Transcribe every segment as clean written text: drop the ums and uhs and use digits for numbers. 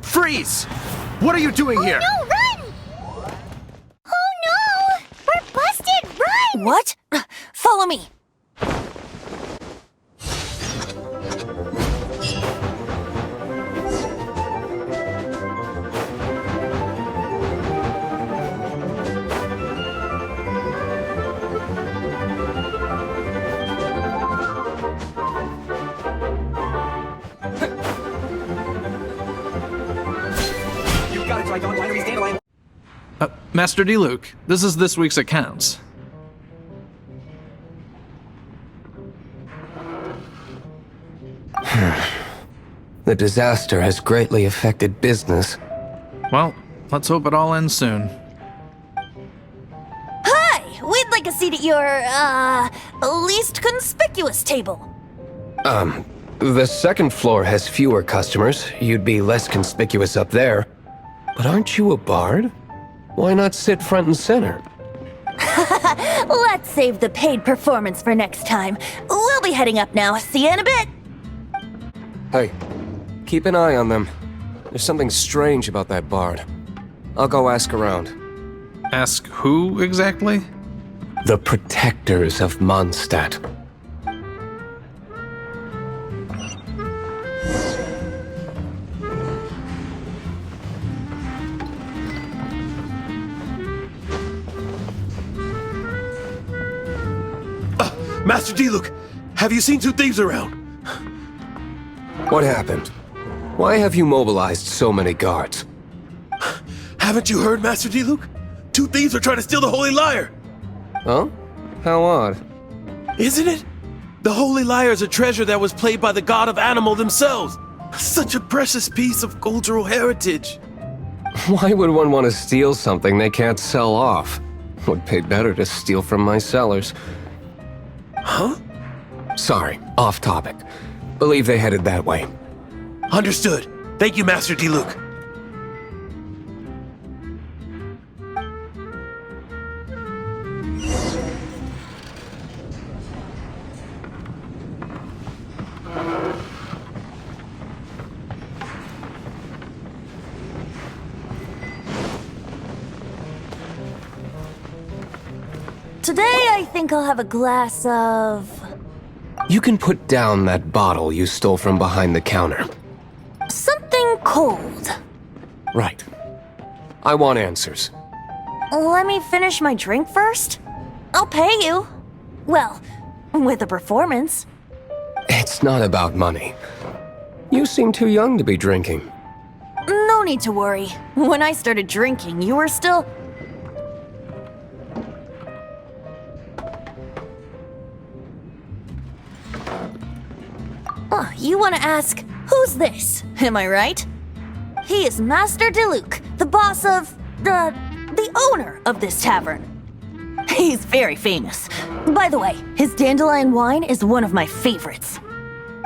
Freeze! What are you doing here? Oh no, run! Oh no! We're busted, run! What? Follow me. Master D. Luke, this is this week's accounts. The disaster has greatly affected business. Well, let's hope it all ends soon. Hi! We'd like a seat at your, least conspicuous table. The second floor has fewer customers. You'd be less conspicuous up there. But aren't you a bard? Why not sit front and center? Let's save the paid performance for next time. We'll be heading up now. See you in a bit. Hey, keep an eye on them. There's something strange about that bard. I'll go ask around. Ask who exactly? The protectors of Mondstadt. Master D. Luke, have you seen two thieves around? What happened? Why have you mobilized so many guards? Haven't you heard, Master Diluc? 2 thieves are trying to steal the Holy Lyre! Huh? How odd. Isn't it? The Holy Lyre is a treasure that was played by the god of animal themselves. Such a precious piece of cultural heritage. Why would one want to steal something they can't sell off? Would pay better to steal from my sellers. Huh? Sorry, off topic. Believe they headed that way. Understood. Thank you, Master Diluc. Today, I think I'll have a glass of... You can put down that bottle you stole from behind the counter. something cold. Right. I want answers. Let me finish my drink first. I'll pay you. Well, with a performance. It's not about money. You seem too young to be drinking. No need to worry. When I started drinking, you were still... Oh, you want to ask, who's this? Am I right? He is Master Diluc, the boss of... the owner of this tavern. He's very famous. By the way, his dandelion wine is one of my favorites.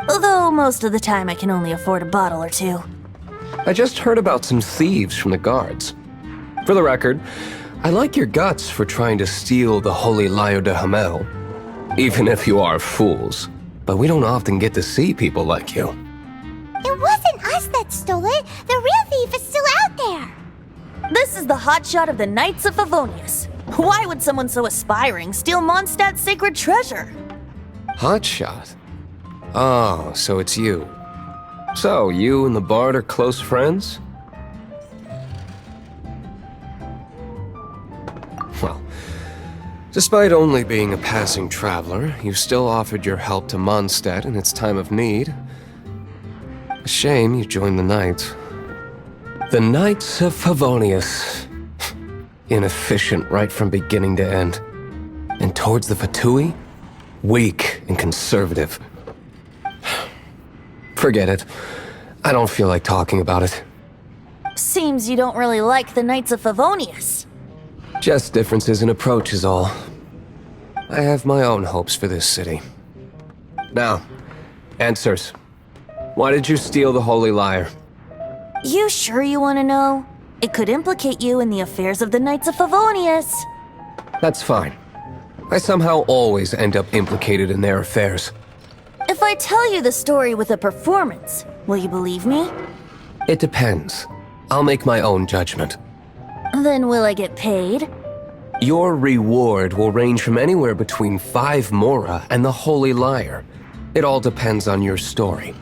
Although most of the time I can only afford a bottle or two. I just heard about some thieves from the guards. For the record, I like your guts for trying to steal the holy lyre de Hamel. Even if you are fools. But we don't often get to see people like you. It wasn't us that stole it. The real thief is still out there. This is the hotshot of the Knights of Favonius. Why would someone so aspiring steal Mondstadt's sacred treasure? Hotshot? Oh, so it's you. So, you and the bard are close friends? Well, despite only being a passing traveler, you still offered your help to Mondstadt in its time of need. A shame you joined the Knights. The Knights of Favonius. Inefficient right from beginning to end. And towards the Fatui, weak and conservative. Forget it. I don't feel like talking about it. Seems you don't really like the Knights of Favonius. Just differences in approach is all. I have my own hopes for this city. Now, answers. Why did you steal the Holy Lyre? You sure you want to know? It could implicate you in the affairs of the Knights of Favonius. That's fine. I somehow always end up implicated in their affairs. If I tell you the story with a performance, will you believe me? It depends. I'll make my own judgment. Then will I get paid? Your reward will range from anywhere between 5 mora and the Holy Lyre. It all depends on your story.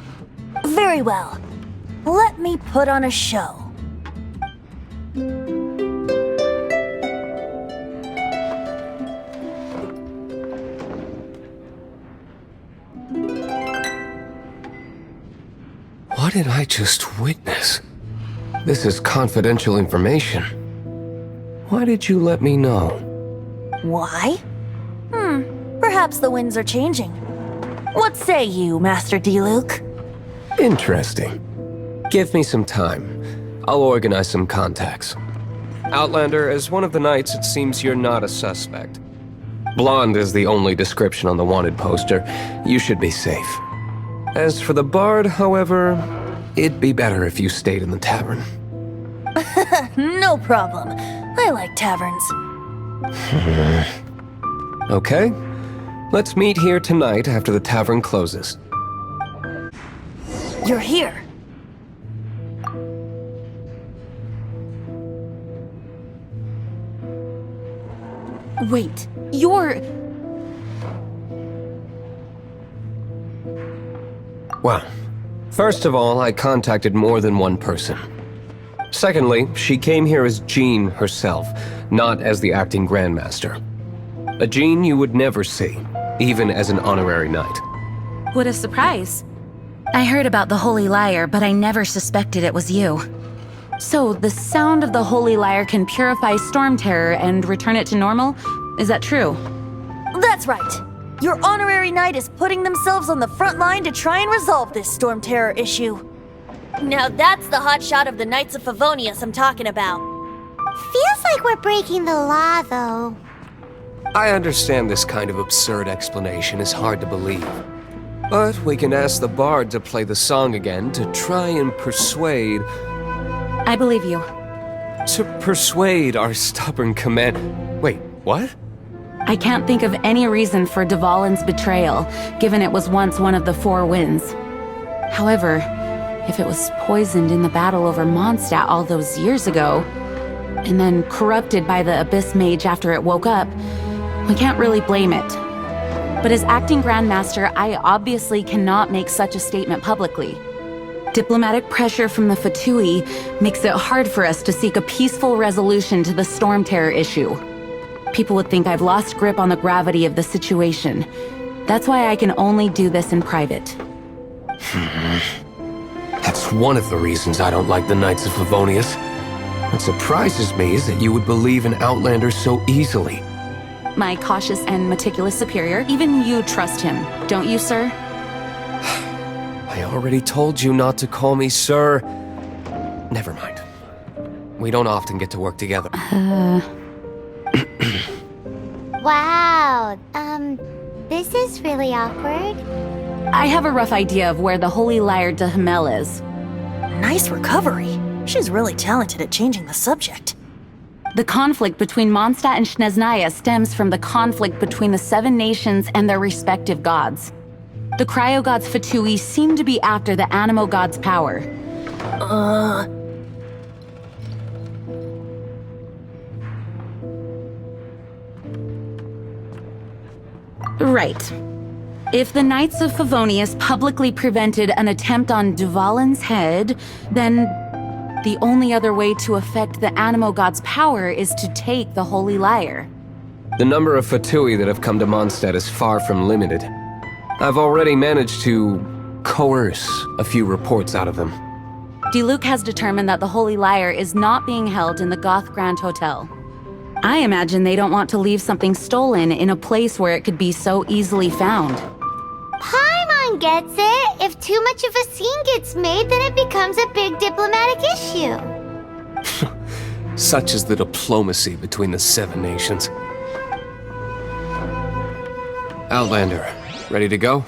Very well. Let me put on a show. What did I just witness? This is confidential information. Why did you let me know? Why? Perhaps the winds are changing. What say you, Master Diluc? Interesting. Give me some time. I'll organize some contacts. Outlander, as one of the knights, it seems you're not a suspect. Blonde is the only description on the wanted poster. You should be safe. As for the bard, however, it'd be better if you stayed in the tavern. No problem. I like taverns. Okay. Let's meet here tonight after the tavern closes. You're here. Wait, you're... Well, first of all, I contacted more than one person. Secondly, she came here as Jean herself, not as the acting Grandmaster. A Jean you would never see, even as an honorary knight. What a surprise. I heard about the Holy Lyre, but I never suspected it was you. So, the sound of the holy lyre can purify storm terror and return it to normal? Is that true? That's right. Your honorary knight is putting themselves on the front line to try and resolve this storm terror issue. Now that's the hotshot of the Knights of Favonius I'm talking about. Feels like we're breaking the law, though. I understand this kind of absurd explanation is hard to believe. But we can ask the bard to play the song again to try and persuade... I believe you. To persuade our stubborn command... Wait, what? I can't think of any reason for Dvalin's betrayal, given it was once one of the Four Winds. However, if it was poisoned in the battle over Mondstadt all those years ago, and then corrupted by the Abyss Mage after it woke up, we can't really blame it. But as acting Grandmaster, I obviously cannot make such a statement publicly. Diplomatic pressure from the Fatui makes it hard for us to seek a peaceful resolution to the storm terror issue. People would think I've lost grip on the gravity of the situation. That's why I can only do this in private. That's one of the reasons I don't like the Knights of Favonius. What surprises me is that you would believe in Outlanders so easily. My cautious and meticulous superior, even you trust him, don't you, sir? I already told you not to call me sir. Never mind. We don't often get to work together. Wow, this is really awkward. I have a rough idea of where the holy lyre de Himmel is. Nice recovery. She's really talented at changing the subject. The conflict between Mondstadt and Snezhnaya stems from the conflict between the Seven Nations and their respective gods. The cryo-gods Fatui seem to be after the animo god's power. Right. If the Knights of Favonius publicly prevented an attempt on Dvalin's head, then the only other way to affect the animo god's power is to take the holy lyre. The number of Fatui that have come to Mondstadt is far from limited. I've already managed to coerce a few reports out of them. Diluc has determined that the holy lyre is not being held in the Goth Grand Hotel. I imagine they don't want to leave something stolen in a place where it could be so easily found. Paimon gets it. If too much of a scene gets made, then it becomes a big diplomatic issue. Such is the diplomacy between the Seven Nations. Outlander, ready to go?